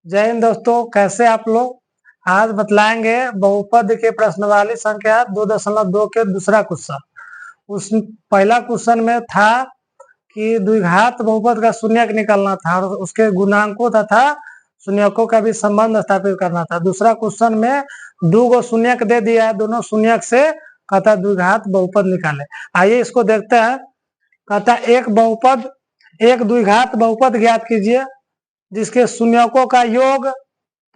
जय हिंद दोस्तों, कैसे आप लोग। आज बतलाएंगे बहुपद के प्रश्नावली संख्या 2.2 के दूसरा क्वेश्चन। उस पहला क्वेश्चन में था कि द्विघात बहुपद का शून्यक निकालना था और उसके गुणांकों तथा शून्यकों का भी संबंध स्थापित करना था। दूसरा क्वेश्चन में 2 गो शून्यक दे दिया है, दोनों शून्यक से कहता द्विघात बहुपद निकाले। आइए इसको देखते हैं। कहता एक द्विघात बहुपद ज्ञात कीजिए जिसके शून्यकों का योग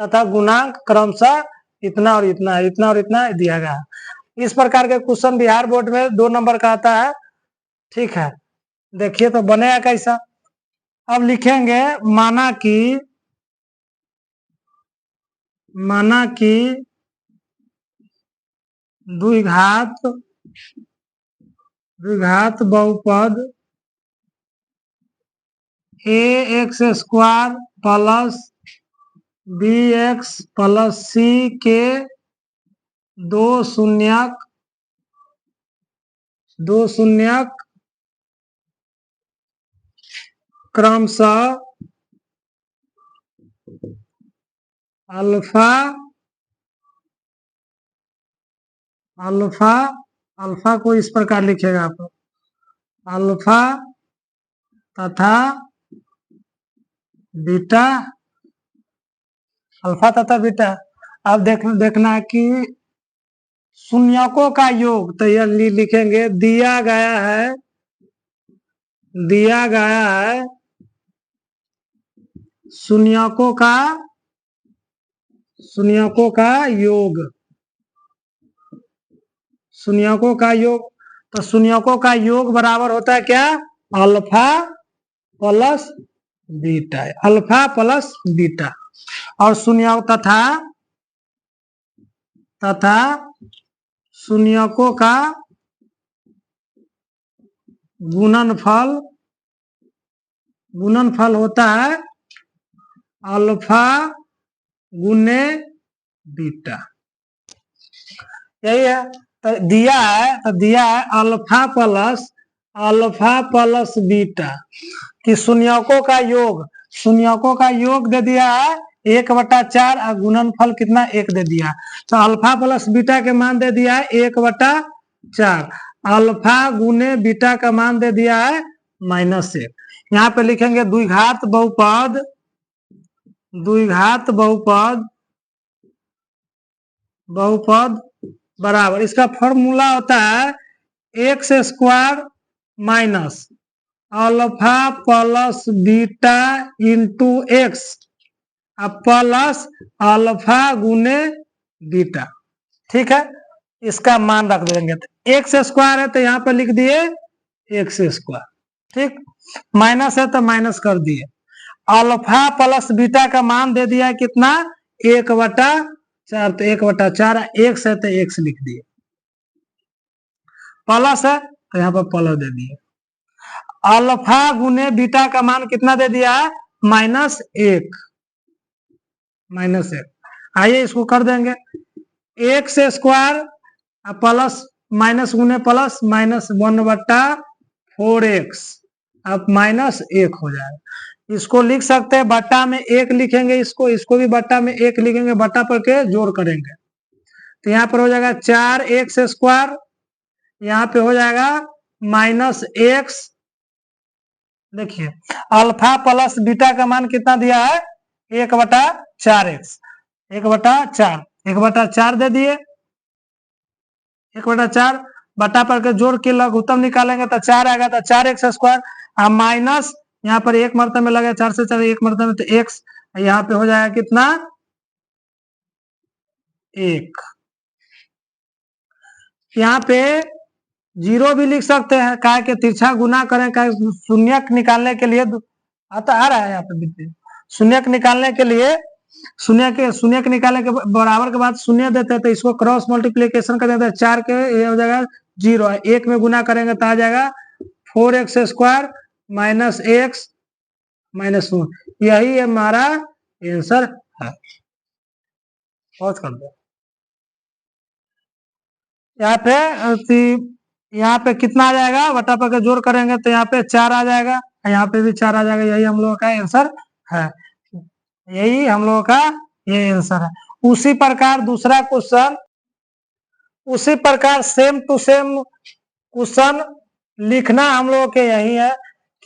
तथा गुणांक क्रमशः इतना और इतना दिया गया है। इस प्रकार के क्वेश्चन बिहार बोर्ड में 2 नंबर का आता है। ठीक है, देखिए तो बनेगा कैसा। अब लिखेंगे माना कि द्विघात बहुपद ax² plus bx plus c के दो शून्यक क्रमशः अल्फा को इस प्रकार लिखेगा आप, अल्फा तथा बीटा, अल्फा तथा बीटा। अब देखना है कि शून्यकों का योग, तो यह लिखेंगे दिया गया है शून्यकों योग, तो शून्यकों का योग बराबर होता है क्या, अल्फा प्लस बीटा, और शून्य तथा शून्यकों का गुणनफल होता है अल्फा गुने बीटा। यही है। तो दिया है अल्फा प्लस बीटा कि शून्यकों का योग दे दिया है 1/4 और गुणनफल कितना 1 दे दिया। तो अल्फा प्लस बीटा के मान दे दिया है 1/4, अल्फा गुने बीटा का मान दे दिया है -1। यहाँ पे लिखेंगे द्विघात बहुपद बराबर, इसका फॉर्मूला होता है x² minus alpha plus beta into x plus alpha गुने बीटा। ठीक है, इसका मान रख देंगे। तो x² है तो यहाँ पे लिख दिए x², ठीक, माइनस है तो माइनस कर दिए। अल्फा प्लस बीटा का मान दे दिया है कितना 1/4, तो 1/4 x है तो x लिख दिए, प्लस है तो यहाँ पर प्लस दे दिए। अल्फा गुने बीटा का मान कितना दे दिया है -1। आइए इसको कर देंगे, x² प्लस माइनस गुने प्लस -1/4x, अब -1 हो जाएगा। इसको लिख सकते हैं बट्टा में 1 लिखेंगे, इसको भी बट्टा में 1 लिखेंगे, बट्टा पर के जोड़ करेंगे तो यहाँ पर हो जाएगा 4x², यहाँ पे हो जाएगा -x। देखिए अल्फा प्लस बीटा का मान कितना दिया है 1/4x, 1/4 दे दिए, 1/4 बटा पर के जोड़ के लघुत्तम निकालेंगे तो 4 आएगा, तो 4x² माइनस यहाँ पर 1 मरतबे में लगे 4 से 4 1 मरतबे में, तो x यहाँ पे हो जाएगा कितना 1। यहाँ पे 0 भी लिख सकते हैं, काय के तिरछा गुना करें, काय शून्यक निकालने के लिए आ रहा है यहाँ पे शून्यक निकालने के लिए शून्यक निकालने के बराबर के बाद शून्य देते हैं तो इसको क्रॉस मल्टीप्लीकेशन कर देते हैं, 4 के ये हो जाएगा 0, 1 में गुना करेंगे तो आ जाएगा 4x² माइनस x माइनस 1। यही हमारा आंसर है। पॉज कर दो। यहाँ पे कितना आ जाएगा, बटा पर के जोड़ करेंगे तो यहाँ पे 4 आ जाएगा, यहाँ पे भी 4 आ जाएगा। यही हम लोगों का आंसर है। यही हम लोगों का ये आंसर है। उसी प्रकार दूसरा क्वेश्चन, उसी प्रकार सेम टू सेम क्वेश्चन लिखना हम लोगों के यही है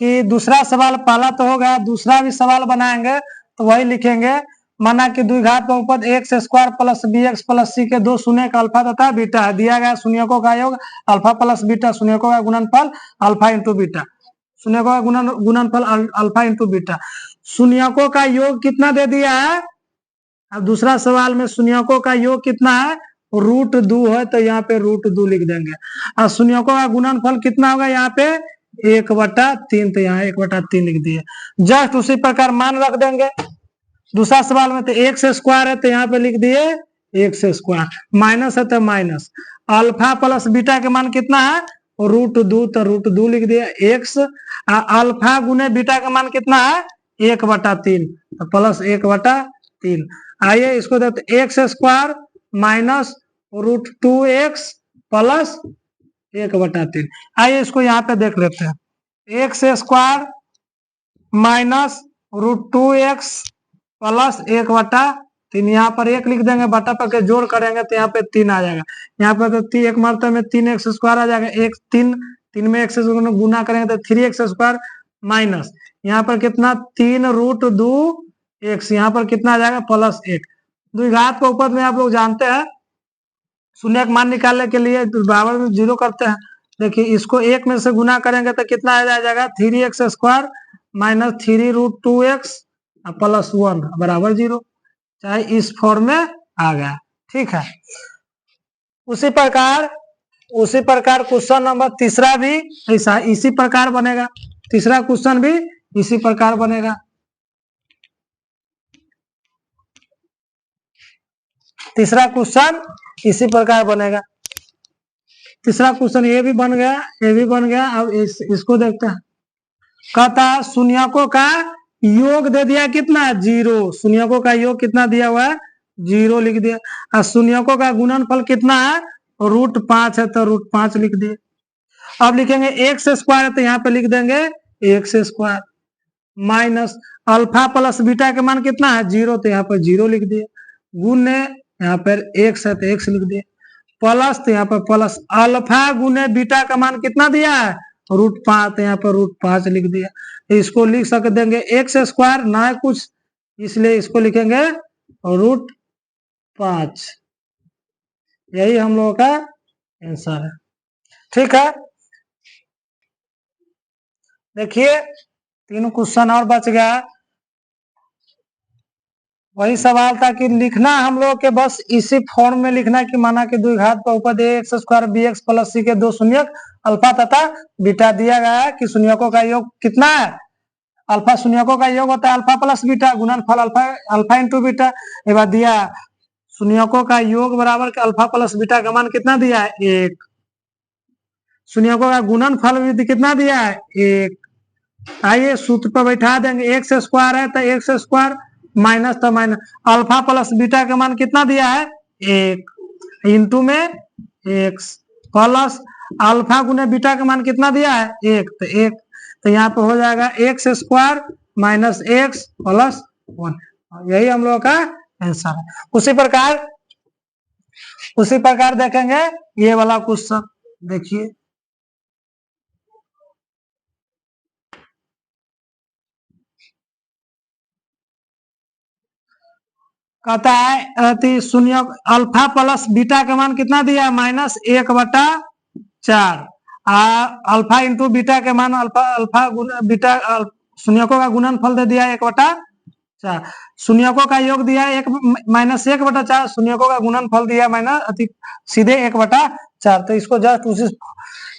कि दूसरा सवाल पहला तो हो गया, दूसरा भी सवाल बनाएंगे तो वही लिखेंगे। माना कि द्विघात बहुपद X square plus B X plus C के दो शून्य का अल्फा तथा बीटा है। दिया गया शून्यकों का योग अल्फा प्लस बीटा, शून्यकों का गुणनफल अल्फा इंटू बीटा, शून्यकों का गुणनफल अल्फा इंटू बीटा। शून्यकों का योग कितना दे दिया है? अब दूसरा सवाल में शून्यकों का योग कितना है? रूट 2 है तो यहाँ पे रूट 2 लिख देंगे। और शून्यकों का गुणनफल कितना होगा यहाँ पे? 1/3, तो यहाँ 1/3 लिख दिए। जस्ट उसी प्रकार मान रख देंगे। दूसरा सवाल में तो एक्स स्क्वायर है तो यहाँ पे लिख दिए एक्स स्क्वायर, माइनस है तो माइनस, अल्फा प्लस बीटा के मान कितना है? रूट 2, तो रूट 2 लिख दिया एक्स। अल्फा गुने बीटा का मान कितना है? 1/3, तो प्लस 1/3। आइए इसको देखते, X square minus root 2x plus 1/3। आइए इसको यहाँ पे देख लेते हैं। X square minus root 2x plus 1/3, यहाँ पर 1 लिख देंगे, बटा पर के जोड़ करेंगे तो यहाँ पे 3 आ जाएगा। यहाँ पर तो एक मरतबे में 3x स्क्वायर आ जाएगा, 3 में x गुना करेंगे तो 3x स्क्वायर माइनस यहाँ पर कितना 3 रूट 2x, यहाँ पर कितना आ जाएगा? प्लस 1। द्विघात बहुपद में आप लोग जानते हैं शून्य का मान निकालने के लिए बराबर में 0 करते हैं। देखिए इसको 1 में से गुना करेंगे तो कितना आ जाएगा? 3x square minus 3 root 2x plus 1 बराबर 0। चाहे इस फॉर्म में आ गया, ठीक है। उसी प्रकार क्वेश्चन नंबर तीसरा भी ऐसा इसी प्रकार बनेगा। तीसरा क्वेश्चन भी इसी प्रकार बनेगा। तीसरा क्वेश्चन इसी प्रकार बनेगा। तीसरा क्वेश्चन ये भी बन गया, ये भी बन गया। अब इसको देखते हैं। कहता शून्यकों का योग दे दिया कितना? 0। शून्यकों का योग कितना दिया हुआ है? 0 लिख दिया। और शून्यकों का गुणनफल कितना है? रूट 5 है तो रूट 5 लिख दिए। अब लिखेंगे एक्स स्क्वायर है तो यहाँ पे लिख देंगे x square minus alpha plus beta का मान कितना है? 0, तो यहाँ पर 0 लिख दिए। गुने यहाँ पर एक्स है तो एक्स लिख दिए, प्लस तो यहाँ पर प्लस अल्फा गुने बीटा का मान कितना दिया है? रूट 5, तो यहाँ पर रूट 5 लिख दिया। इसको लिख सक देंगे एक्स स्क्वायर ना है कुछ, इसलिए इसको लिखेंगे रूट 5। यही हम लोगों का आंसर है, ठीक है। देखिए 3 क्वेश्चन और बच गया। वही सवाल था कि लिखना हम लोग के बस इसी फॉर्म में लिखना कि माना कि द्विघात बहुपद X square B X plus C के दो शून्यक अल्फा तथा बीटा दिया गया है कि शून्यकों का योग कितना है? अल्फा। शून्यकों का योग होता है अल्फा प्लस बीटा, गुणनफल अल्फा इंटू बीटा। एक बार दिया शून्यकों का योग बराबर के अल्फा प्लस बीटा का मान कितना दिया है? 1। शून्यकों का गुणनफल भी कितना दिया है? 1। आइए सूत्र पर बैठा देंगे, एक्स स्क्वायर है तो एक्स स्क्वायर माइनस तो माइनस अल्फा प्लस बीटा का मान कितना दिया है? 1 इंटू में एक्स प्लस अल्फा गुने बीटा का मान कितना दिया है? 1, तो 1, तो यहाँ पे हो जाएगा x square minus x plus 1। यही हम लोगों का आंसर है। उसी प्रकार देखेंगे ये वाला क्वेश्चन। देखिए कहता है शून्य अल्फा प्लस बीटा का मान कितना दिया है? -1/4। अल्फा इंटू बीटा के मान अल्फा बीटा शून्यकों का गुणनफल दे दिया 1/4। शून्यकों का योग दिया है -1/4, शून्यकों का गुणनफल दिया सीधे 1/4। तो इसको जस्ट उसी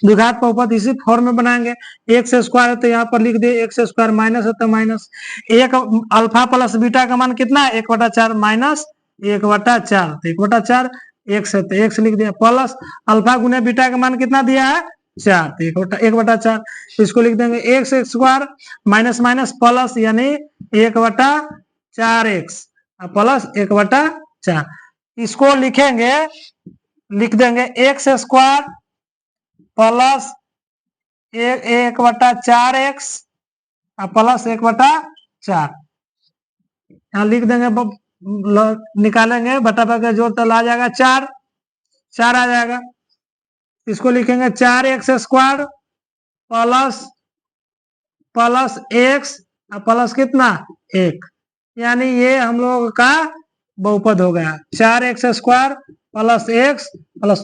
द्विघात बहुपद इसी फॉर्म में बनाएंगे। एक्स स्क्वायर है तो यहाँ पर लिख दिए एक्स स्क्वायर, माइनस है तो माइनस 1 अल्फा प्लस बीटा का मान कितना है? 1/4 माइनस 1/4, तो 1/4 एक्स है तो एक्स लिख दिया, प्लस अल्फा गुने बीटा का मान कितना दिया है? 4, तो 1/4। इसको लिख देंगे x square minus minus plus यानी 1/4x प्लस 1/4। इसको लिखेंगे, लिख देंगे x square plus 1/4x plus 1/4। यहाँ लिख देंगे, निकालेंगे बटा का जोड़ तो आ जाएगा 4 आ जाएगा। इसको लिखेंगे 4x² प्लस x प्लस कितना 1, यानी ये हम लोग का बहुपद हो गया 4x² प्लस x प्लस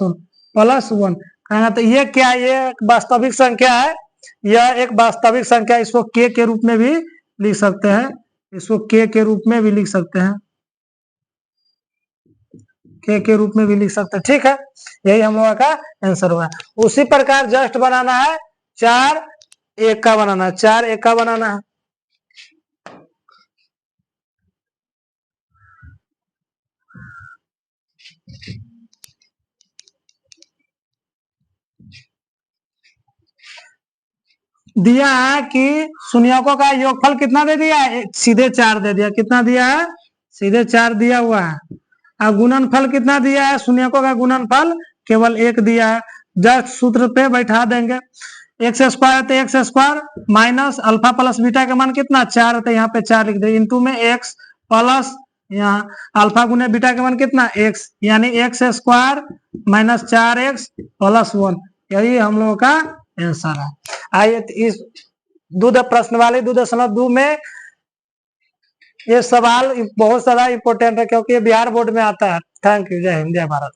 1। तो ये क्या, ये वास्तविक संख्या है, यह एक वास्तविक संख्या, इसको k के रूप में भी लिख सकते हैं, इसको k के रूप में भी लिख सकते हैं, k के रूप में भी लिख सकते हैं। ठीक है, यही हम लोगों का आंसर हुआ। उसी प्रकार जस्ट बनाना है 4 1 का बनाना है, 4 1 का बनाना है। दिया है कि शून्यकों का योगफल कितना दे दिया है, सीधे 4 दे दिया। कितना दिया है, सीधे 4 दिया हुआ है। और गुणनफल कितना दिया है, शून्यकों का गुणनफल केवल 1 दिया है। जस्ट सूत्र पे बैठा देंगे, x² है तो x² minus alpha plus beta का मान कितना 4 है, तो यहाँ पे 4 लिख दे, इंटू में x प्लस यहाँ अल्फा गुने बीटा का मान कितना x, यानी x² माइनस 4x प्लस 1, यही हम लोगों का आंसर है। आइए इस प्रश्न वाले 2.2 में ये सवाल बहुत ज्यादा इंपॉर्टेंट है, क्योंकि ये बिहार बोर्ड में आता है। थैंक यू, जय हिंद, जय भारत।